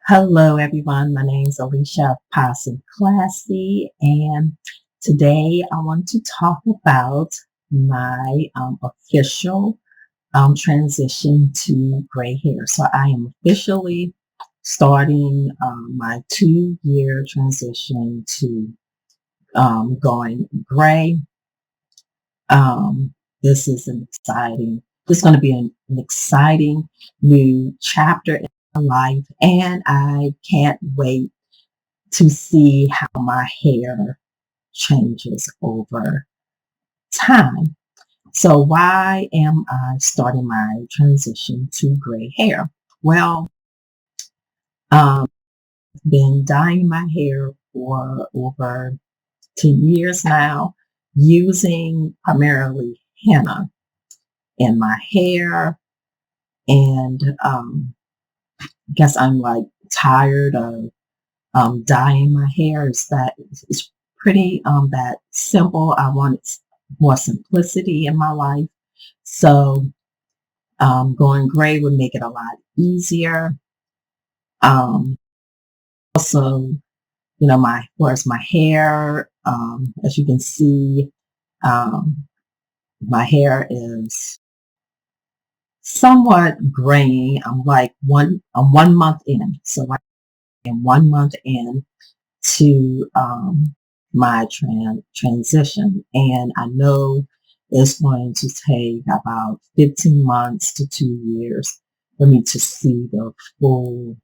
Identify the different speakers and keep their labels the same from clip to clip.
Speaker 1: Hello, everyone. My name is Alicia of Possum Classy, and today I want to talk about my official transition to gray hair. So I am officially starting my 2-year transition to going gray. Um, this is an exciting. This is going to be an exciting new chapter in my life, and I can't wait to see how my hair changes over time. So why am I starting my transition to gray hair? Well, I've been dyeing my hair for over 10 years now, using primarily henna in my hair. And I guess I'm like tired of dyeing my hair. It's pretty that simple. I wanted more simplicity in my life. So going gray would make it a lot easier. Um, Also, my whereas my hair, as you can see, um, my hair is somewhat graying. I'm 1 month in. So I am 1 month in to my transition. And I know it's going to take about 15 months to 2 years for me to see the full,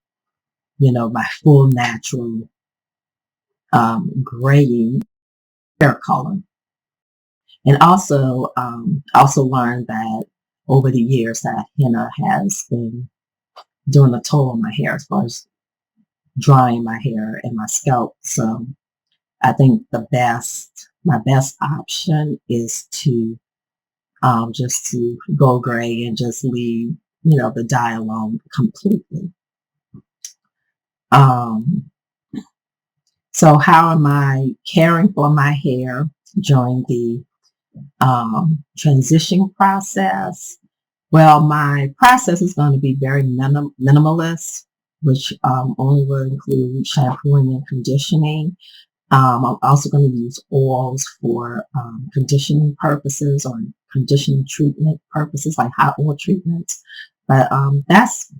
Speaker 1: my full natural graying hair color. And also learned that over the years that henna has been doing a toll on my hair as far as drying my hair and my scalp. So I think my best option is to just to go gray and just leave, the dye alone completely. Um, so how am I caring for my hair during the transition process? Well, my process is going to be very minimalist, which only will include shampooing and conditioning. I'm also going to use oils for conditioning purposes or conditioning treatment purposes, like hot oil treatments. But that's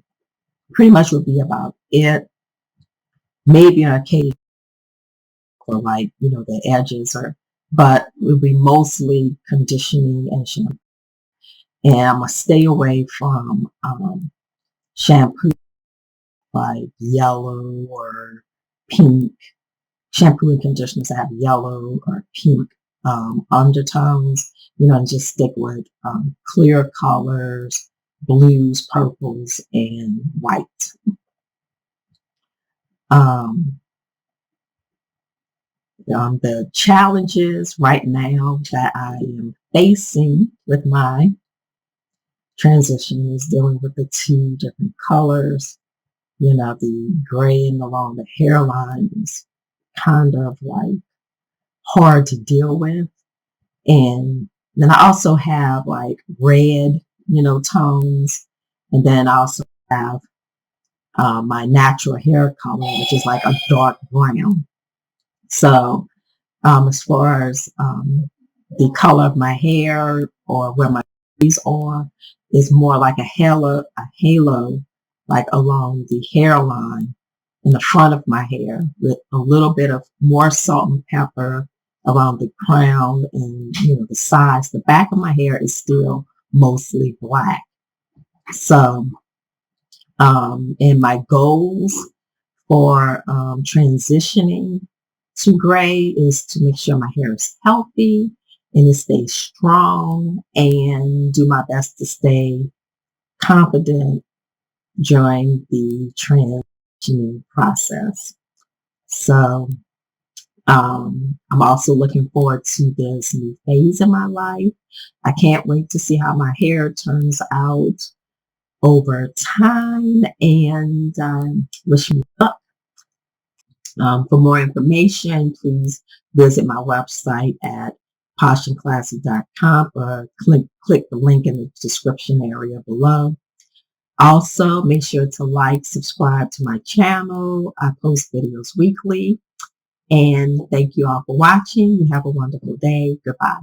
Speaker 1: pretty much would be about it. Maybe an occasion for the edges, but it will be mostly conditioning and shampoo. And I'm gonna stay away from shampoo like yellow or pink. Shampoo and conditioners that have yellow or pink undertones, and just stick with clear colors, blues, purples, and white. Um, the challenges right now that I am facing with my transition is dealing with the two different colors. The gray and along the hairline is kind of like hard to deal with. And then I also have like red, tones. And then I also have my natural hair color, which is like a dark brown. So as far as the color of my hair or where my trees are, is more like a halo, like along the hairline in the front of my hair with a little bit of more salt and pepper around the crown and the sides. The back of my hair is still mostly black. So and my goals for transitioning to gray is to make sure my hair is healthy and it stays strong, and do my best to stay confident during the transitioning process. So I'm also looking forward to this new phase in my life. I can't wait to see how my hair turns out over time, and wish me luck. For more information, please visit my website at potionclassy.com or click the link in the description area below. Also, make sure to like, subscribe to my channel. I post videos weekly. And thank you all for watching. You have a wonderful day. Goodbye.